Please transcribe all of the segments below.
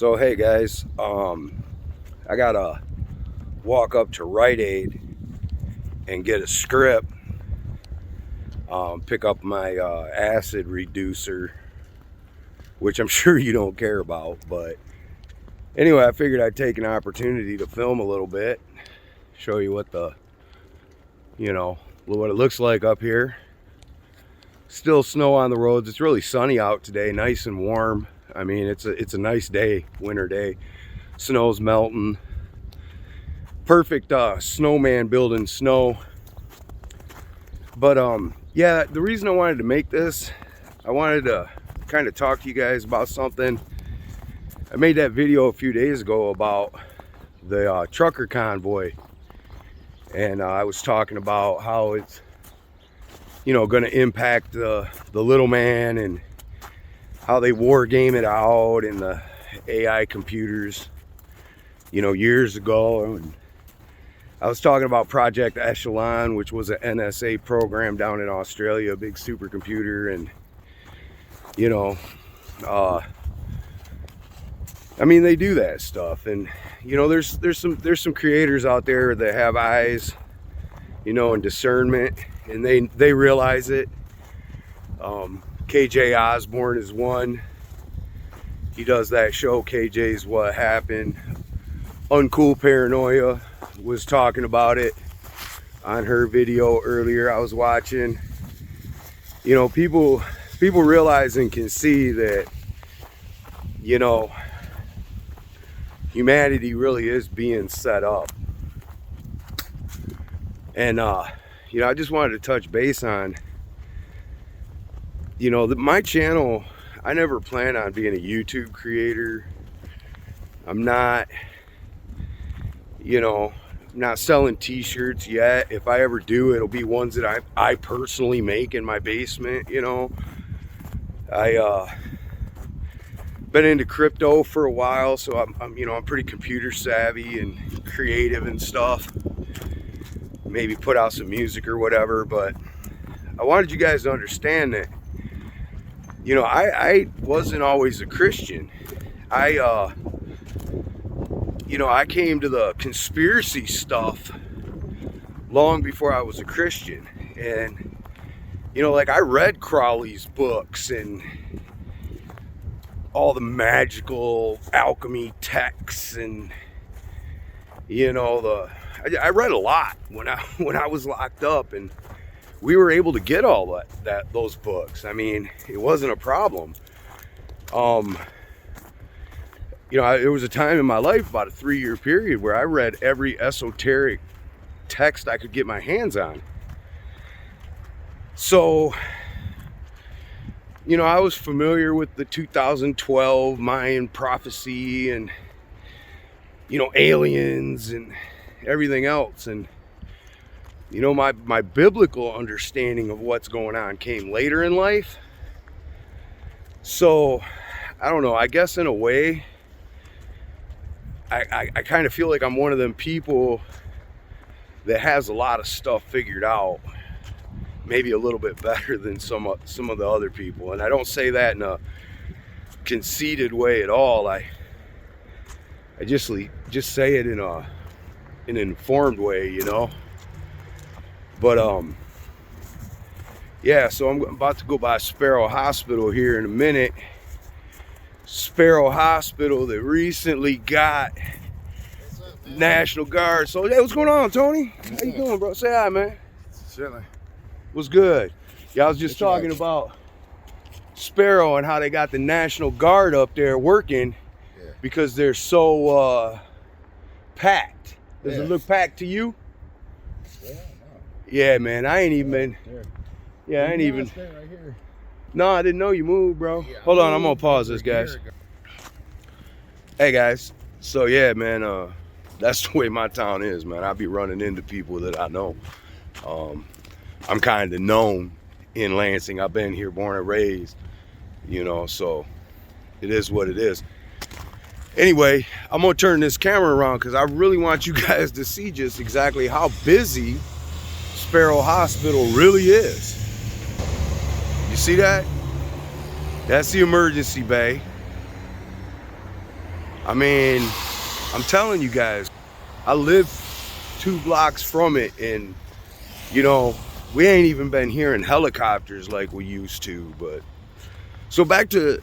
So hey guys, I gotta walk up to Rite Aid and get a script, pick up my acid reducer, which I'm sure you don't care about, but anyway, I figured I'd take an opportunity to film a little bit, show you what what it looks like up here. Still snow on the roads. It's really sunny out today, nice and warm. I mean, it's a nice day, winter day. Snow's melting. Perfect snowman building snow. But yeah, the reason I wanted to make this, I wanted to kind of talk to you guys about something. I made that video a few days ago about the trucker convoy, and I was talking about how it's going to impact the little man and how they war game it out in the AI computers years ago. And I was talking about Project Echelon, which was an NSA program down in Australia, a big supercomputer. And I mean, they do that stuff. And there's some creators out there that have eyes, and discernment, and they realize it. KJ Osborne is one. He does that show, KJ's What Happened. Uncool Paranoia was talking about it on her video earlier I was watching. People realize and can see that humanity really is being set up. And I just wanted to touch base on my channel. I never plan on being a YouTube creator. I'm not not selling t-shirts yet. If I ever do, it'll be ones that I personally make in my basement. I been into crypto for a while, so I'm pretty computer savvy and creative and stuff. Maybe put out some music or whatever, but I wanted you guys to understand that I wasn't always a Christian. I came to the conspiracy stuff long before I was a Christian. And like, I read Crowley's books and all the magical alchemy texts, and I read a lot when I was locked up, and we were able to get all those books. I mean, it wasn't a problem. There was a time in my life, about a 3-year period, where I read every esoteric text I could get my hands on. So, I was familiar with the 2012 Mayan prophecy and, aliens and everything else. And, my biblical understanding of what's going on came later in life. So, I don't know, I guess in a way, I kind of feel like I'm one of them people that has a lot of stuff figured out, maybe a little bit better than some of the other people. And I don't say that in a conceited way at all. I just say it in an informed way, But yeah, so I'm about to go by Sparrow Hospital here in a minute. Sparrow Hospital that recently got National Guard. So hey, what's going on, Tony? How you doing, bro? Say hi, man. Certainly. What's good? Yeah, I was just talking about Sparrow and how they got the National Guard up there working because they're so packed. Does it look packed to you? Yeah, no. Yeah, man. I ain't even been. Yeah, I ain't even. Right here. No, I didn't know you moved, bro. Yeah, hold on, I'm gonna pause this, guys. Hey, guys. So yeah, man. That's the way my town is, man. I be running into people that I know. I'm kind of known in Lansing. I've been here, born and raised. So it is what it is. Anyway, I'm gonna turn this camera around because I really want you guys to see just exactly how busy Sparrow Hospital really is. You see that? That's the emergency bay. I mean, I'm telling you guys, I live 2 blocks from it, and you know, we ain't even been hearing helicopters like we used to. But so back to,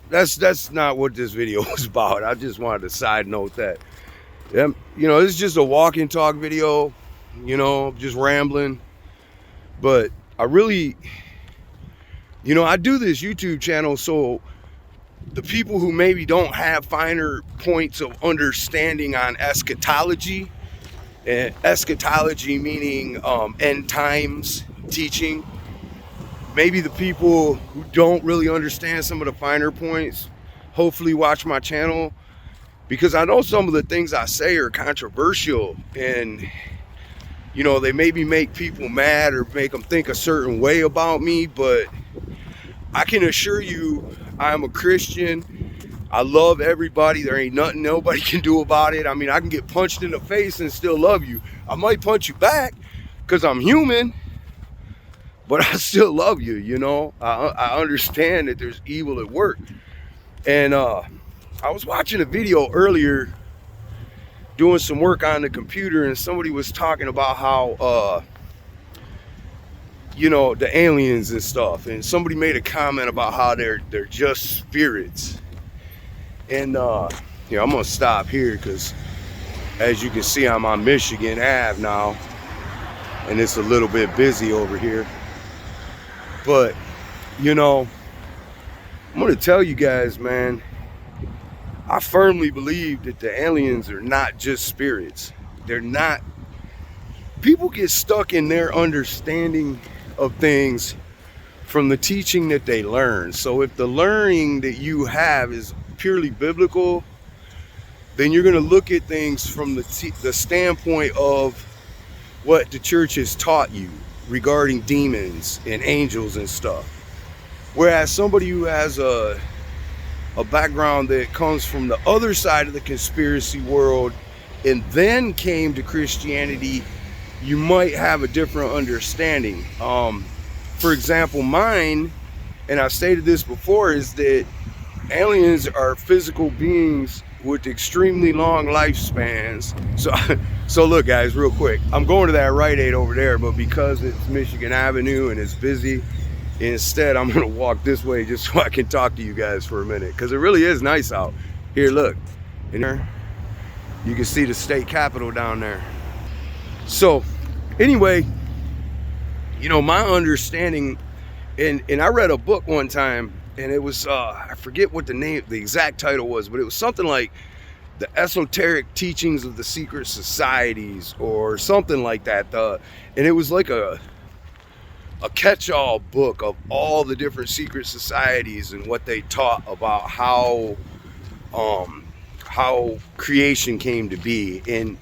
that's not what this video was about. I just wanted to side note that, you know, this is just a walk and talk video, you know, just rambling. But I really, you know, I do this YouTube channel so the people who maybe don't have finer points of understanding on eschatology, and eschatology meaning end times teaching, maybe the people who don't really understand some of the finer points hopefully watch my channel, because I know some of the things I say are controversial, and you know, they maybe make people mad or make them think a certain way about me. But I can assure you, I'm a Christian. I love everybody. There ain't nothing nobody can do about it. I mean, I can get punched in the face and still love you. I might punch you back because I'm human, but I still love you, you know. I understand that there's evil at work. And I was watching a video earlier doing some work on the computer, and somebody was talking about how you know, the aliens and stuff, and somebody made a comment about how they're just spirits. And yeah, I'm gonna stop here because as you can see, I'm on Michigan Ave now, and it's a little bit busy over here. But you know, I'm gonna tell you guys, man, I firmly believe that the aliens are not just spirits. They're not. People get stuck in their understanding of things from the teaching that they learn. So if the learning that you have is purely biblical, then you're going to look at things from the standpoint of what the church has taught you regarding demons and angels and stuff. Whereas somebody who has a background that comes from the other side of the conspiracy world and then came to Christianity, you might have a different understanding. For example, mine, and I've stated this before, is that aliens are physical beings with extremely long lifespans. So look guys, real quick, I'm going to that Rite Aid over there, but because it's Michigan Avenue and it's busy, instead I'm gonna walk this way just so I can talk to you guys for a minute, because it really is nice out here. Look, in there you can see the state capitol down there. So anyway, you know, my understanding, and I read a book one time, and it was I forget what the exact title was, but it was something like The Esoteric Teachings of the Secret Societies or something like that. And it was like a catch-all book of all the different secret societies and what they taught about how creation came to be. And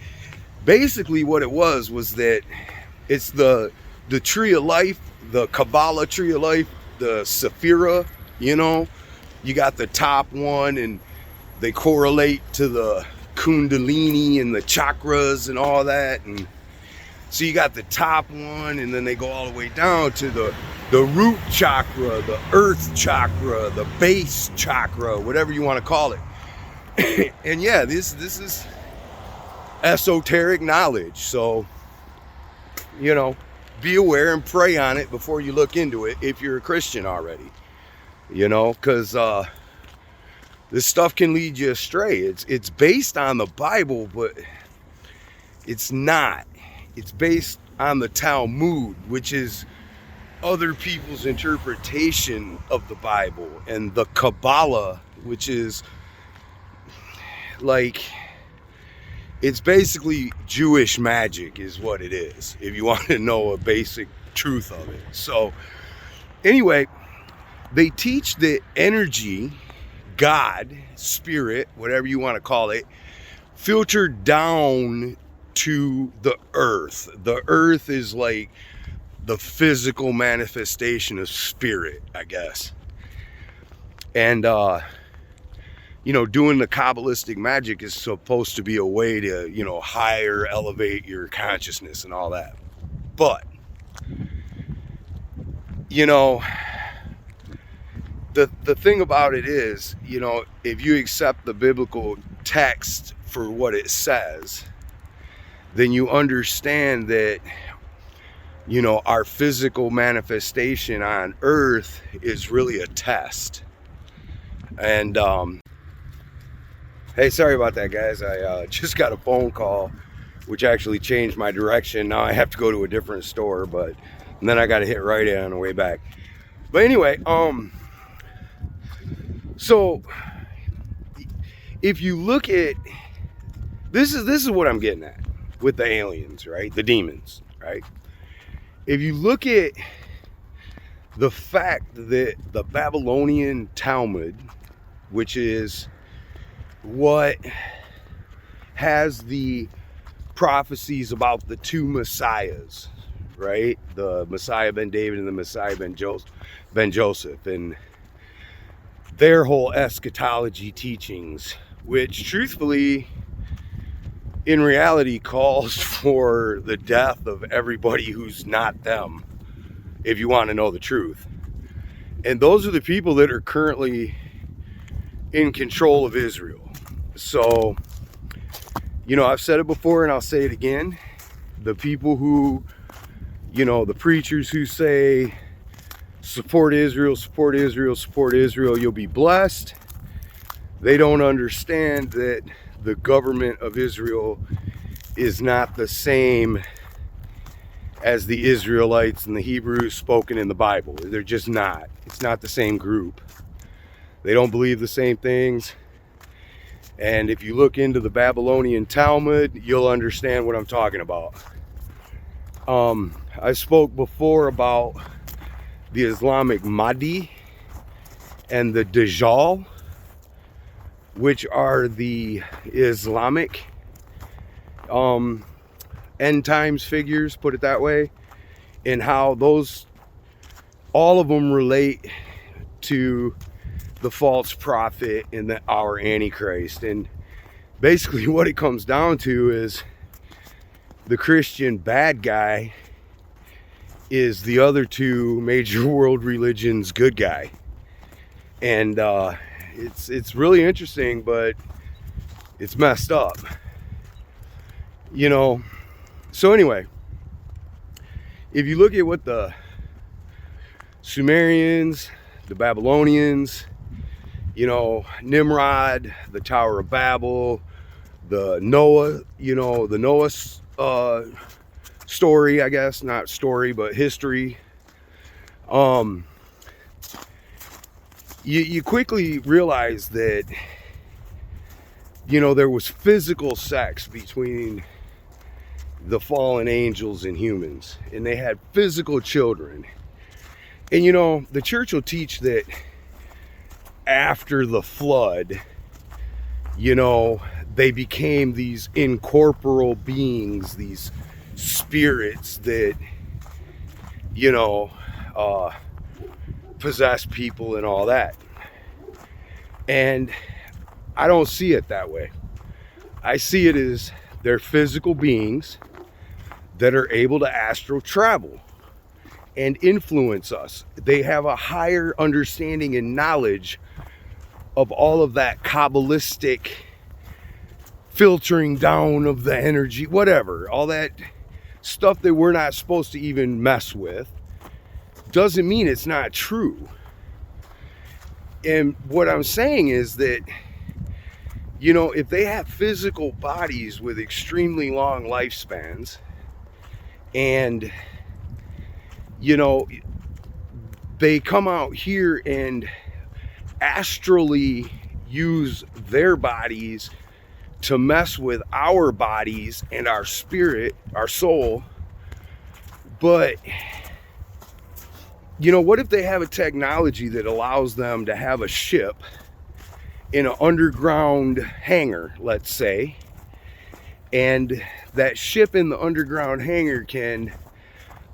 basically what it was that it's the tree of life, the Kabbalah tree of life, the Sephira, you know. You got the top one, and they correlate to the Kundalini and the chakras and all that. And so you got the top one, and then they go all the way down to the root chakra, the earth chakra, the base chakra, whatever you want to call it. And yeah, this is esoteric knowledge. So, you know, be aware and pray on it before you look into it if you're a Christian already. You know, because this stuff can lead you astray. It's based on the Bible, but it's not. It's based on the Talmud, which is other people's interpretation of the Bible, and the Kabbalah, which is like, it's basically Jewish magic is what it is, if you want to know a basic truth of it. So anyway, they teach that energy, God, spirit, whatever you want to call it, filtered down to the earth. The earth is like the physical manifestation of spirit, I guess. And you know, doing the Kabbalistic magic is supposed to be a way to, you know, higher elevate your consciousness and all that. But you know, the thing about it is, you know, if you accept the biblical text for what it says, then you understand that, you know, our physical manifestation on earth is really a test. And hey, sorry about that, guys. I just got a phone call which actually changed my direction. Now I have to go to a different store, and then I got to hit right in on the way back. But anyway, so if you look at this is what I'm getting at with the aliens, right? The demons, right? If you look at the fact that the Babylonian Talmud, which is what has the prophecies about the two messiahs, right? The Messiah ben David and the Messiah ben Joseph, and their whole eschatology teachings, which truthfully, in reality, calls for the death of everybody who's not them, if you want to know the truth. And those are the people that are currently in control of Israel. So, you know, I've said it before and I'll say it again. The people who, you know, the preachers who say, support Israel, support Israel, support Israel, you'll be blessed. They don't understand that the government of Israel is not the same as the Israelites and the Hebrews spoken in the Bible. They're just not. It's not the same group. They don't believe the same things. And if you look into the Babylonian Talmud, you'll understand what I'm talking about. I spoke before about the Islamic Mahdi and the Dajjal, which are the Islamic end times figures, put it that way, and how those, all of them relate to the false prophet and our Antichrist. And basically what it comes down to is the Christian bad guy is the other two major world religions good guy. And it's really interesting, but it's messed up, you know. So anyway, if you look at what the Sumerians, the Babylonians, you know, Nimrod, the Tower of Babel, the Noah, you know, the Noah story, I guess, not story, but history. You quickly realize that, you know, there was physical sex between the fallen angels and humans, and they had physical children. And, you know, the church will teach that after the flood, you know, they became these incorporeal beings, these spirits that, you know, possess people and all that. And I don't see it that way. I see it as they're physical beings that are able to astral travel and influence us. They have a higher understanding and knowledge of all of that Kabbalistic filtering down of the energy, whatever, all that stuff that we're not supposed to even mess with. Doesn't mean it's not true. And what I'm saying is that, you know, if they have physical bodies with extremely long lifespans, and, you know, they come out here and astrally use their bodies to mess with our bodies and our spirit, our soul. But, you know, what if they have a technology that allows them to have a ship in an underground hangar, let's say, and that ship in the underground hangar can,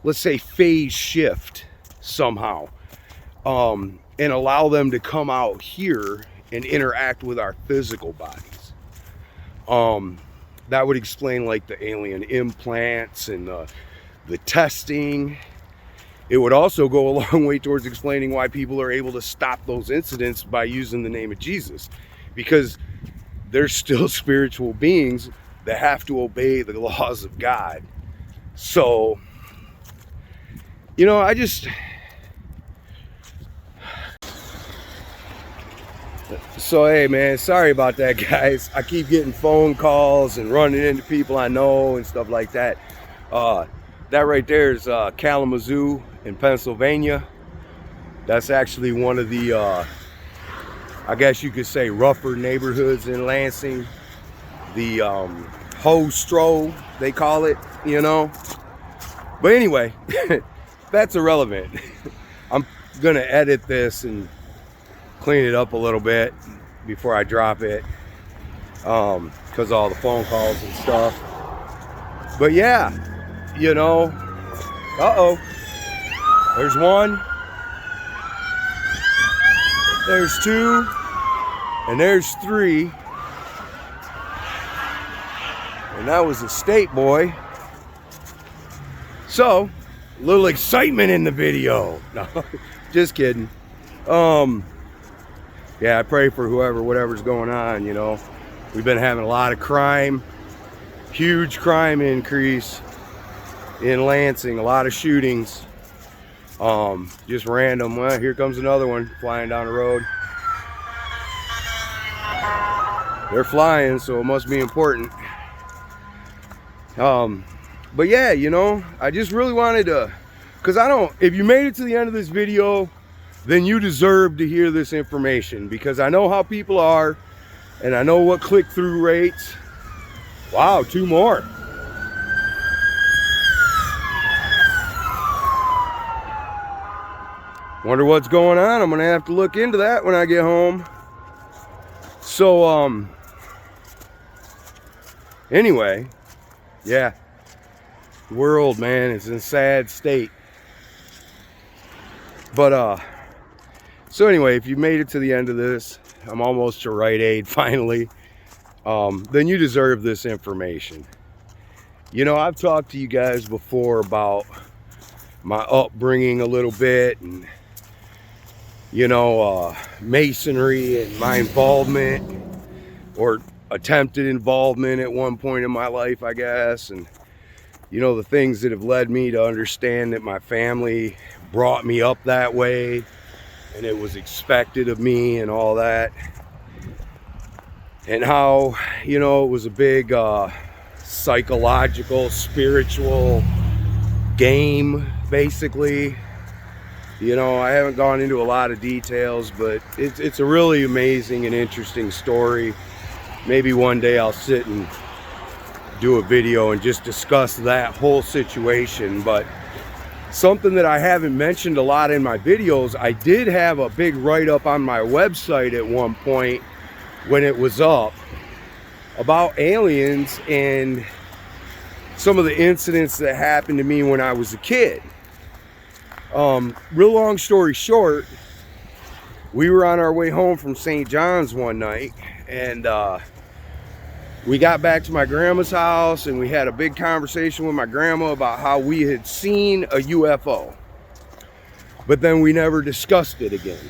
let's say, phase shift somehow, and allow them to come out here and interact with our physical bodies. That would explain like the alien implants and the testing. It would also go a long way towards explaining why people are able to stop those incidents by using the name of Jesus. Because they're still spiritual beings that have to obey the laws of God. So, you know, so hey man, sorry about that, guys. I keep getting phone calls and running into people I know and stuff like that. That right there is Kalamazoo in Pennsylvania. That's actually one of the, I guess you could say, rougher neighborhoods in Lansing. The Hostro, they call it, you know. But anyway, that's irrelevant. I'm gonna edit this and clean it up a little bit before I drop it, because all the phone calls and stuff. But yeah, you know, there's one, there's two, and there's three. And that was a state boy. So, a little excitement in the video. No, just kidding. Yeah, I pray for whatever's going on, you know. We've been having a lot of crime, huge crime increase in Lansing, a lot of shootings. Just random. Well, here comes another one flying down the road. They're flying, so it must be important. But yeah, you know, I just really wanted to, because if you made it to the end of this video, then you deserve to hear this information, because I know how people are, and I know what click-through rates. Wow, two more. Wonder what's going on. I'm gonna have to look into that when I get home. So, anyway, yeah, the world, man, is in a sad state. But so anyway, if you made it to the end of this, I'm almost to Rite Aid finally, then you deserve this information. You know, I've talked to you guys before about my upbringing a little bit, and you know, masonry and my involvement, or attempted involvement at one point in my life, I guess. And you know, the things that have led me to understand that my family brought me up that way and it was expected of me and all that. And how, you know, it was a big psychological, spiritual game, basically. You know, I haven't gone into a lot of details, but it's a really amazing and interesting story. Maybe one day I'll sit and do a video and just discuss that whole situation. But something that I haven't mentioned a lot in my videos, I did have a big write-up on my website at one point when it was up about aliens and some of the incidents that happened to me when I was a kid. Real long story short, we were on our way home from St. John's one night, and we got back to my grandma's house, and we had a big conversation with my grandma about how we had seen a UFO, but then we never discussed it again.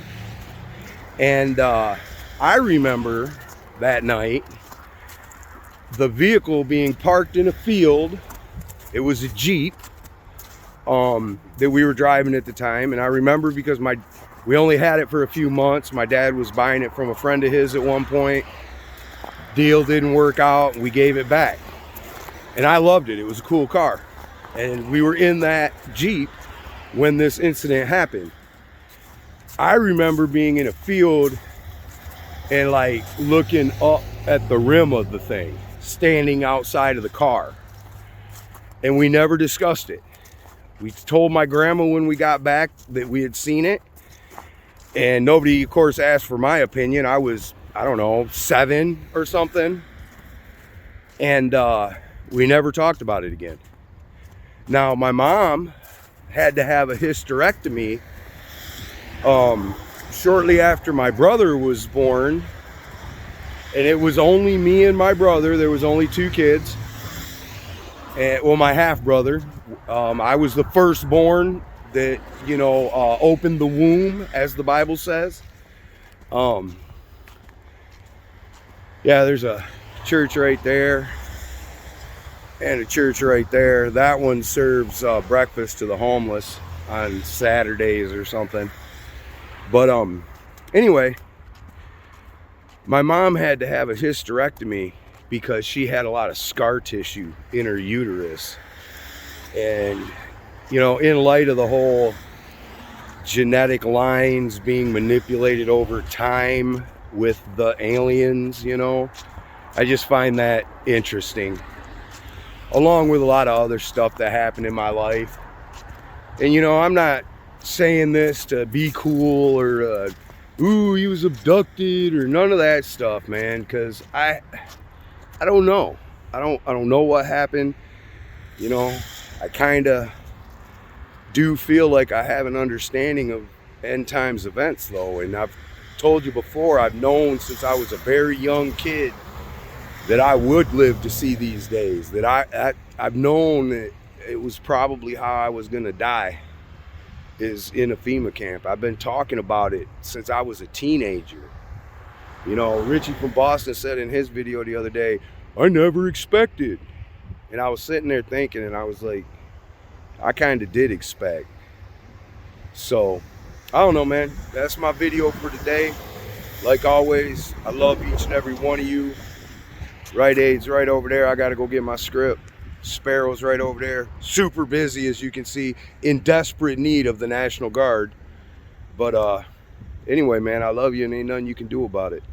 And I remember that night the vehicle being parked in a field. It was a Jeep that we were driving at the time, and I remember because we only had it for a few months. My dad was buying it from a friend of his at one point. Deal didn't work out, and we gave it back, and I loved it. It was a cool car, and we were in that Jeep when this incident happened. I remember being in a field and like looking up at the rim of the thing, standing outside of the car, and we never discussed it. We told my grandma when we got back that we had seen it, and nobody, of course, asked for my opinion. I was, I don't know, 7 or something, and we never talked about it again. Now, my mom had to have a hysterectomy shortly after my brother was born, and it was only me and my brother. There was only 2 kids, and well, my half brother. I was the firstborn that, you know, opened the womb, as the Bible says. Yeah, there's a church right there and a church right there. That one serves breakfast to the homeless on Saturdays or something. But anyway, my mom had to have a hysterectomy because she had a lot of scar tissue in her uterus. And, you know, in light of the whole genetic lines being manipulated over time with the aliens, you know, I just find that interesting, along with a lot of other stuff that happened in my life. And, you know, I'm not saying this to be cool or ooh, he was abducted or none of that stuff, man, because I don't know. I don't know what happened. You know, I kind of do feel like I have an understanding of end times events, though, and I've told you before, I've known since I was a very young kid that I would live to see these days, that I've known that it was probably how I was gonna die, is in a FEMA camp. I've been talking about it since I was a teenager. You know, Richie from Boston said in his video the other day, I never expected. And I was sitting there thinking, and I was like, I kind of did expect. So, I don't know, man. That's my video for today. Like always, I love each and every one of you. Rite Aid's right over there. I got to go get my script. Sparrow's right over there. Super busy, as you can see, in desperate need of the National Guard. But anyway, man, I love you and ain't nothing you can do about it.